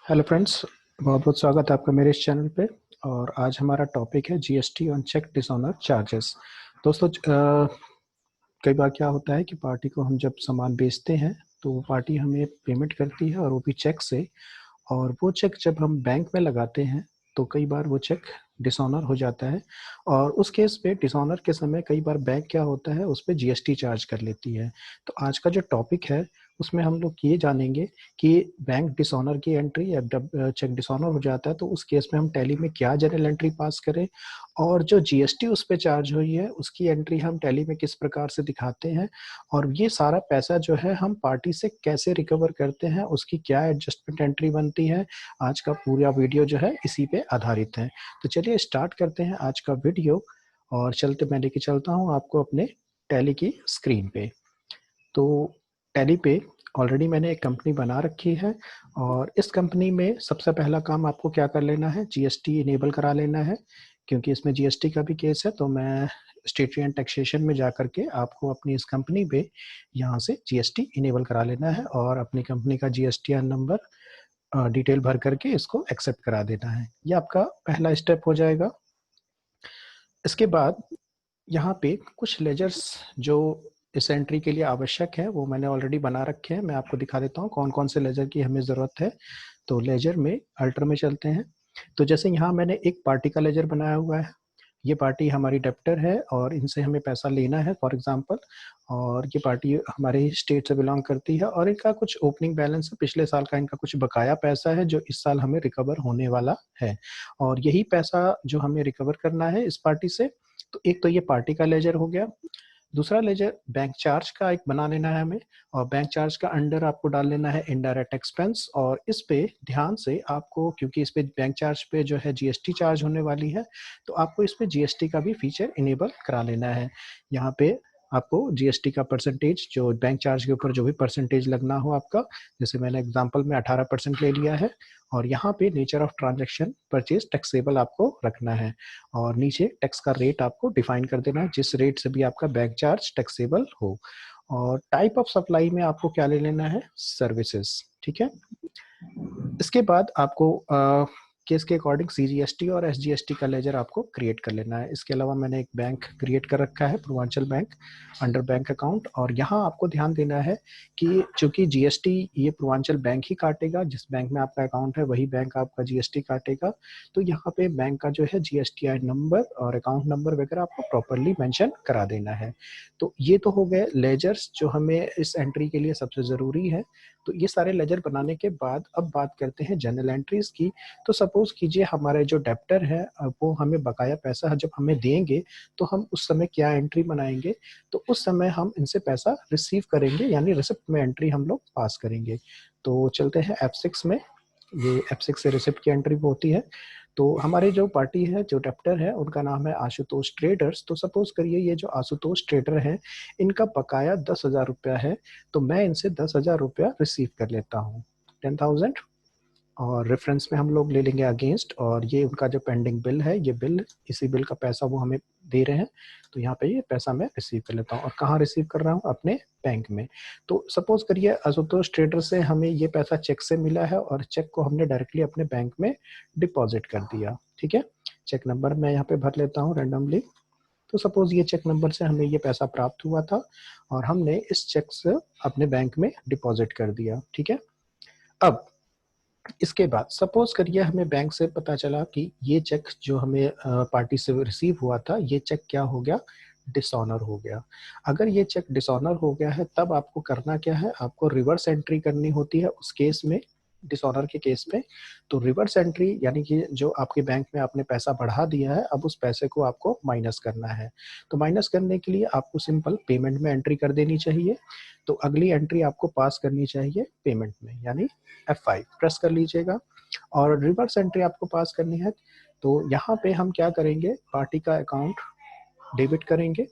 Hello friends, बहुत बहुत स्वागत है आपका मेरे इस चैनल पे। और आज हमारा टॉपिक है GST on cheque dishonour charges. दोस्तों, कई बार क्या होता है कि पार्टी को हम जब सामान बेचते हैं तो वो पार्टी हमें पेमेंट करती है और वो भी चेक से। और वो चेक जब हम बैंक में लगाते हैं तो कई बार वो चेक डिसऑनर हो जाता है। और उस केस पे डिसऑनर के समय कई बार बैंक क्या होता है, उस पे जीएसटी चार्ज कर लेती है। तो आज का जो टॉपिक है उसमें हम लोग ये जानेंगे कि बैंक डिसऑनर की एंट्री या चेक डिसऑनर हो जाता है तो उस केस में हम टैली में क्या जनरल एंट्री पास करें, और जो जीएसटी उस पे चार्ज हुई है उसकी एंट्री हम टैली में किस प्रकार से दिखाते हैं, और ये सारा पैसा जो है हम पार्टी से कैसे रिकवर करते हैं, उसकी क्या एडजस्टमेंट एंट्री बनती है। आज का पूरा वीडियो जो है इसी पे आधारित है। तो चलिए स्टार्ट करते हैं आज का वीडियो। और चलते मैं लेके चलता हूँ आपको अपने टैली की स्क्रीन पे। तो टैली पे ऑलरेडी मैंने एक कंपनी बना रखी है, और इस कंपनी में सबसे पहला काम आपको क्या कर लेना है, जीएसटी इनेबल करा लेना है। क्योंकि इसमें जीएसटी का भी केस है तो मैं स्टेटरी एंड टैक्सेशन में जा करके आपको अपनी इस कंपनी पे यहाँ से जीएसटी इनेबल करा लेना है और अपनी कंपनी का जीएसटीआर नंबर डिटेल भर करके इसको एक्सेप्ट करा देना है। ये आपका पहला स्टेप हो जाएगा। इसके बाद यहाँ पे कुछ लेजर्स जो इस एंट्री के लिए आवश्यक है वो मैंने ऑलरेडी बना रखे हैं। मैं आपको दिखा देता हूँ कौन कौन से लेजर की हमें ज़रूरत है। तो लेजर में अल्टर में चलते हैं। तो जैसे यहाँ मैंने एक पार्टी का लेजर बनाया हुआ है। ये पार्टी हमारी डेप्टर है और इनसे हमें पैसा लेना है फॉर एग्जांपल। और ये पार्टी हमारे ही स्टेट से बिलोंग करती है और इनका कुछ ओपनिंग बैलेंस है, पिछले साल का इनका कुछ बकाया पैसा है जो इस साल हमें रिकवर होने वाला है। और यही पैसा जो हमें रिकवर करना है इस पार्टी से। तो एक तो ये पार्टी का लेजर हो गया। दूसरा लेजर बैंक चार्ज का एक बना लेना है हमें। और बैंक चार्ज का अंडर आपको डाल लेना है इनडायरेक्ट एक्सपेंस। और इस पे ध्यान से आपको, क्योंकि इस पे बैंक चार्ज पे जो है जीएसटी चार्ज होने वाली है, तो आपको इस पे जीएसटी का भी फीचर इनेबल करा लेना है। यहाँ पे आपको जीएसटी का परसेंटेज जो बैंक चार्ज के ऊपर जो भी परसेंटेज लगना हो आपका, जैसे मैंने एग्जांपल में 18% ले लिया है। और यहाँ पे nature of transaction purchase taxable आपको रखना है। और नीचे टैक्स का रेट आपको डिफाइन कर देना है जिस रेट से भी आपका बैंक चार्ज टैक्सेबल हो। और टाइप ऑफ सप्लाई में आपको क्या ले लेना है, सर्विसेज। ठीक है। इसके बाद आपको केस के अकॉर्डिंग सीजीएसटी और एसजीएसटी का लेजर आपको क्रिएट कर लेना है। इसके अलावा मैंने एक बैंक क्रिएट कर रखा है, Purvanchal bank, under bank account. और यहाँ आपको ध्यान देना है कि चूंकि जीएसटी ये पूर्वांचल बैंक ही काटेगा, जिस बैंक में आपका अकाउंट है वही बैंक आपका जीएसटी काटेगा। तो यहाँ पे बैंक का जो है जीएसटीआई नंबर और अकाउंट नंबर वगैरह आपको प्रॉपरली मेंशन करा देना है। तो ये तो हो गए लेजर्स जो हमें इस एंट्री के लिए सबसे ज़रूरी है। तो ये सारे लेजर बनाने के बाद अब बात करते हैं जनरल एंट्रीज की। तो सपोज कीजिए हमारे जो डेप्टर है वो हमें बकाया पैसा जब हमें देंगे तो हम उस समय क्या एंट्री बनाएंगे। तो उस समय हम इनसे पैसा रिसीव करेंगे, यानी रिसिप्ट में एंट्री हम लोग पास करेंगे। तो चलते हैं F6 में। ये F6 से रिसिप्ट की एंट्री होती है। तो हमारे जो पार्टी है, जो डेप्टर है, उनका नाम है आशुतोष ट्रेडर्स। तो सपोज करिए ये जो आशुतोष ट्रेडर है, इनका बकाया 10,000 रुपया है। तो मैं इनसे 10,000 रुपया रिसीव कर लेता हूँ, 10,000। और रेफरेंस में हम लोग ले लेंगे अगेंस्ट। और ये उनका जो पेंडिंग बिल है, ये बिल, इसी बिल का पैसा वो हमें दे रहे हैं। तो यहाँ पे ये पैसा मैं रिसीव कर लेता हूँ। और कहाँ रिसीव कर रहा हूँ, अपने बैंक में। तो सपोज करिए आशुतोष ट्रेडर से हमें ये पैसा चेक से मिला है और चेक को हमने डायरेक्टली अपने बैंक में डिपॉजिट कर दिया। ठीक है। चेक नंबर मैं यहाँ पे भर लेता हूँ रैंडमली। तो सपोज ये चेक नंबर से हमें ये पैसा प्राप्त हुआ था और हमने इस चेक से अपने बैंक में डिपॉजिट कर दिया। ठीक है। अब इसके बाद सपोज करिए हमें बैंक से पता चला कि ये चेक जो हमें पार्टी से रिसीव हुआ था, ये चेक क्या हो गया, डिसऑनर हो गया। अगर ये चेक डिसऑनर हो गया है तब आपको करना क्या है, आपको रिवर्स एंट्री करनी होती है उस केस में, डिसऑनर के केस में। तो रिवर्स एंट्री यानी कि जो आपके बैंक में आपने पैसा बढ़ा दिया है, अब उस पैसे को आपको माइनस करना है। तो माइनस करने के लिए आपको सिंपल पेमेंट में एंट्री कर देनी चाहिए। तो अगली एंट्री आपको पास करनी चाहिए पेमेंट में, यानी F5 प्रेस कर लीजिएगा। और रिवर्स एंट्री आपको पास करनी है। तो यहाँ पे हम क्या करेंगे, पार्टी का अकाउंट डेबिट करेंगे।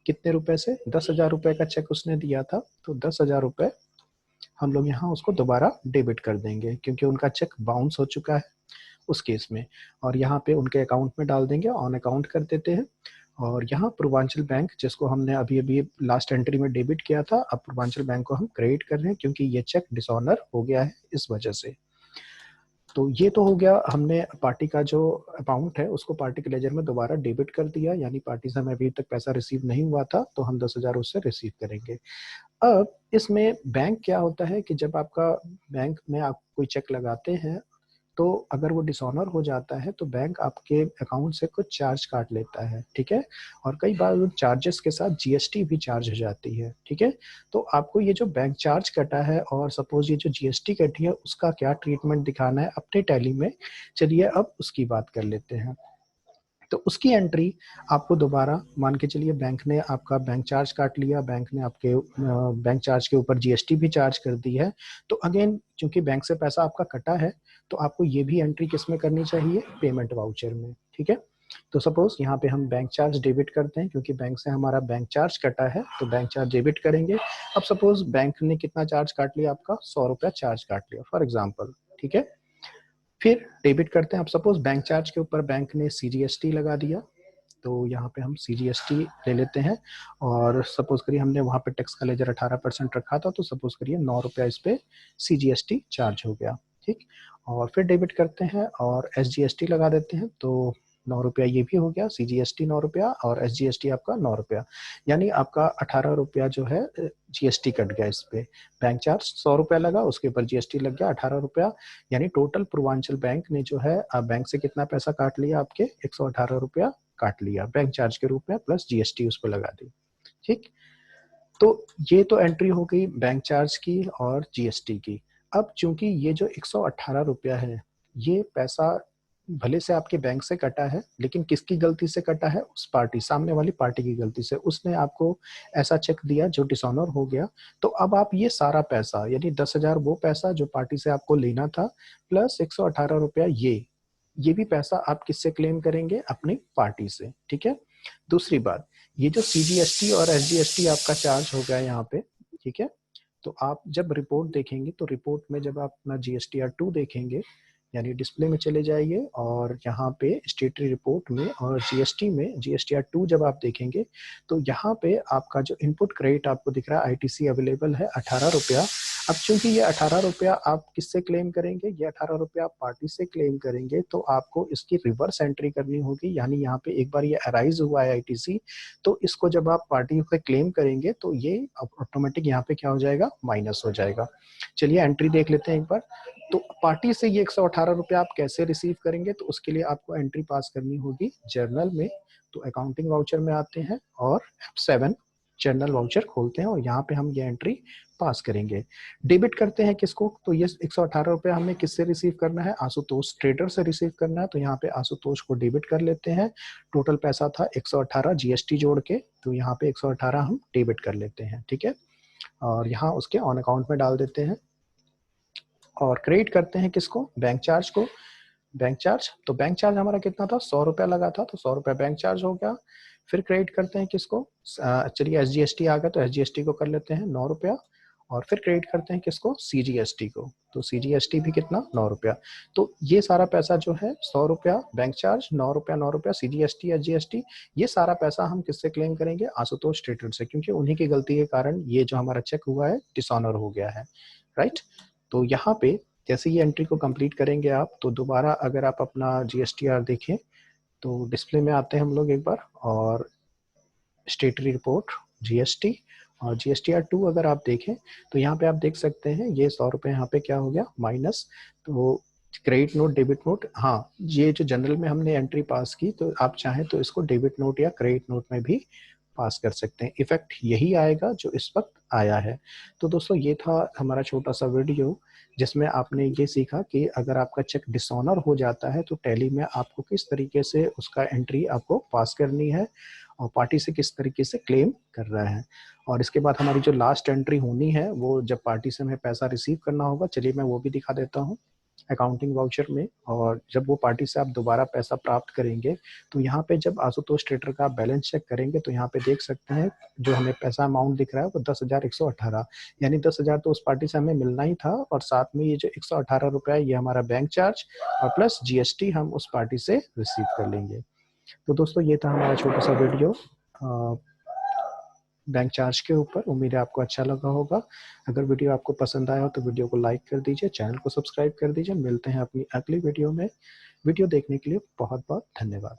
कितने रुपए से, 10,000 रुपए का चेक उसने दिया था, तो 10,000 रुपए हम लोग यहाँ उसको दोबारा डेबिट कर देंगे क्योंकि उनका चेक बाउंस हो चुका है उस केस में। और यहाँ पे उनके अकाउंट में डाल देंगे, ऑन अकाउंट कर देते हैं। और यहाँ पूर्वांचल बैंक, जिसको हमने अभी अभी लास्ट एंट्री में डेबिट किया था, अब पूर्वांचल बैंक को हम क्रेडिट कर रहे हैं क्योंकि ये चेक डिसऑनर हो गया है इस वजह से। तो ये तो हो गया, हमने पार्टी का जो अमाउंट है उसको पार्टी के लेजर में दोबारा डेबिट कर दिया, यानी पार्टी से हमें अभी तक पैसा रिसीव नहीं हुआ था तो हम 10,000 उससे रिसीव करेंगे। अब इसमें बैंक क्या होता है कि जब आपका बैंक में आप कोई चेक लगाते हैं तो अगर वो डिसऑनर हो जाता है तो बैंक आपके अकाउंट से कुछ चार्ज काट लेता है, ठीक है। और कई बार उन चार्जेस के साथ जीएसटी भी चार्ज हो जाती है, ठीक है। तो आपको ये जो बैंक चार्ज कटा है और सपोज ये जो जीएसटी कटी है उसका क्या ट्रीटमेंट दिखाना है अपने टैली में, चलिए अब उसकी बात कर लेते हैं। तो उसकी एंट्री आपको दोबारा मान के चलिए बैंक ने आपका बैंक चार्ज काट लिया, बैंक ने आपके बैंक चार्ज के ऊपर जीएसटी भी चार्ज कर दी है। तो अगेन चूंकि बैंक से पैसा आपका कटा है तो आपको ये भी एंट्री किस में करनी चाहिए, पेमेंट वाउचर में, ठीक है। तो सपोज यहाँ पे हम बैंक चार्ज डेबिट करते हैं क्योंकि बैंक से हमारा बैंक चार्ज कटा है तो बैंक चार्ज डेबिट करेंगे। अब सपोज बैंक ने कितना चार्ज काट लिया, आपका 100 रुपया चार्ज काट लिया फॉर एग्जाम्पल, ठीक है। फिर डेबिट करते हैं। अब सपोज बैंक चार्ज के ऊपर बैंक ने सीजीएसटी लगा दिया, तो यहाँ पे हम सीजीएसटी ले लेते हैं और सपोज करिए हमने वहाँ पे टैक्स का लेजर 18% रखा था तो सपोज करिए 9 रुपया इस पे सीजीएसटी चार्ज हो गया, ठीक। और फिर डेबिट करते हैं और एसजीएसटी लगा देते हैं, तो 9 रुपया ये भी हो गया, सीजीएसटी 9 रुपया और एसजीएसटी आपका 9 रुपया, यानी आपका 18 रुपया जो है जीएसटी कट गया इस पे। बैंक चार्ज 100 रुपया लगा, उसके ऊपर जीएसटी लग गया 18 रुपया, यानी टोटल पूर्वांचल बैंक ने जो है बैंक से कितना पैसा काट लिया, आपके 118 रुपया काट लिया बैंक चार्ज के रूप में, प्लस जीएसटी उस पर लगा दी, ठीक। तो ये तो एंट्री हो गई बैंक चार्ज की और जीएसटी की। अब चूंकि ये जो 118 रुपया है ये पैसा भले से आपके बैंक से कटा है लेकिन किसकी गलती से कटा है, उस पार्टी, सामने वाली पार्टी की गलती से। उसने आपको ऐसा चेक दिया जो डिसऑनर हो गया। तो अब आप ये सारा पैसा यानी 10,000 वो पैसा जो पार्टी से आपको लेना था प्लस 118 रुपया ये भी पैसा आप किससे क्लेम करेंगे, अपनी पार्टी से, ठीक है। दूसरी बात, ये जो सीजीएसटी और एसजीएसटी आपका चार्ज हो गया यहाँ पे, ठीक है। तो आप जब रिपोर्ट देखेंगे तो रिपोर्ट में जब आप अपना जीएसटीआर 2 देखेंगे, यानी डिस्प्ले में चले जाइए और यहाँ पे स्टेटरी रिपोर्ट में और जीएसटी में जीएसटीआर 2 जब आप देखेंगे तो यहाँ पे आपका जो इनपुट क्रेडिट आपको दिख रहा है आईटीसी अवेलेबल है 18 रुपया। अब चूंकि ये 18 रुपया आप किससे क्लेम करेंगे, ये 18 रुपया आप पार्टी से क्लेम करेंगे तो आपको इसकी रिवर्स एंट्री करनी होगी, यानी यहाँ पे एक बार ये अराइज हुआ है आईटीसी, तो इसको जब आप पार्टी से क्लेम करेंगे तो ये ऑटोमेटिक यहाँ पे क्या हो जाएगा, माइनस हो जाएगा। चलिए एंट्री देख लेते हैं एक बार। तो पार्टी से ये 118 रुपया आप कैसे रिसीव करेंगे, तो उसके लिए आपको एंट्री पास करनी होगी जर्नल में। तो अकाउंटिंग वाउचर में आते हैं और F7 जर्नल वाउचर खोलते हैं और यहाँ पे हम ये एंट्री पास करेंगे। डेबिट करते हैं किसको, तो ये 118 रुपया हमने किससे रिसीव करना है, आशुतोष ट्रेडर से रिसीव करना है, तो यहाँ पे आशुतोष को डेबिट कर लेते हैं। टोटल पैसा था 118 जीएसटी जोड़ के, तो यहाँ पे 118 हम डेबिट कर लेते हैं, ठीक है। और यहाँ उसके ऑन अकाउंट में डाल देते हैं और क्रेडिट करते हैं किसको, बैंक चार्ज को। बैंक चार्ज, तो बैंक चार्ज हमारा कितना था, 100 रुपया लगा था, तो 100 रुपया बैंक चार्ज हो गया। फिर क्रेडिट करते हैं किसको, चलिए एसजीएसटी आ गया तो एसजीएसटी को कर लेते हैं 9 रुपया। और फिर क्रेडिट करते हैं किसको, सीजीएसटी को, तो सीजीएसटी भी कितना, 9 रुपया। तो ये सारा पैसा जो है 100 रुपया बैंक चार्ज, 9 रुपया 9 रुपया सीजीएसटी या जीएसटी, ये सारा पैसा हम किससे क्लेम करेंगे, आशुतोष ट्रेडर से, क्योंकि उन्हीं की गलती के कारण ये जो हमारा चेक हुआ है डिसऑनर हो गया है, राइट। तो यहाँ पे जैसे ये एंट्री को कंप्लीट करेंगे आप, तो दोबारा अगर आप अपना जीएसटीआर देखें तो डिस्प्ले में आते हैं हम लोग एक बार और स्टेटरी रिपोर्ट जीएसटी और जीएसटीआर 2 अगर आप देखें तो यहाँ पे आप देख सकते हैं ये 100 रुपये यहाँ पे क्या हो गया, माइनस। तो क्रेडिट नोट डेबिट नोट, हाँ ये जो जनरल में हमने एंट्री पास की तो आप चाहें तो इसको डेबिट नोट या क्रेडिट नोट में भी पास कर सकते हैं, इफेक्ट यही आएगा जो इस वक्त आया है। तो दोस्तों ये था हमारा छोटा सा वीडियो जिसमें आपने ये सीखा कि अगर आपका चेक डिसऑनर हो जाता है तो टैली में आपको किस तरीके से उसका एंट्री आपको पास करनी है और पार्टी से किस तरीके से क्लेम कर रहा है। और इसके बाद हमारी जो लास्ट एंट्री होनी है वो जब पार्टी से हमें पैसा रिसीव करना होगा, चलिए मैं वो भी दिखा देता हूँ अकाउंटिंग वाउचर में। और जब वो पार्टी से आप दोबारा पैसा प्राप्त करेंगे तो यहाँ पे जब आशुतोष ट्रेडर का बैलेंस चेक करेंगे तो यहाँ पे देख सकते हैं जो हमें पैसा अमाउंट दिख रहा है वो 10,118, यानी 10,000 तो उस पार्टी से हमें मिलना ही था और साथ में ये जो 118 रुपया ये हमारा बैंक चार्ज और प्लस जीएसटी हम उस पार्टी से रिसीव कर लेंगे। तो दोस्तों ये था हमारा छोटा सा वीडियो। बैंक चार्ज के ऊपर। उम्मीद है आपको अच्छा लगा होगा। अगर वीडियो आपको पसंद आया हो तो वीडियो को लाइक कर दीजिए, चैनल को सब्सक्राइब कर दीजिए। मिलते हैं अपनी अगली वीडियो में। वीडियो देखने के लिए बहुत बहुत धन्यवाद।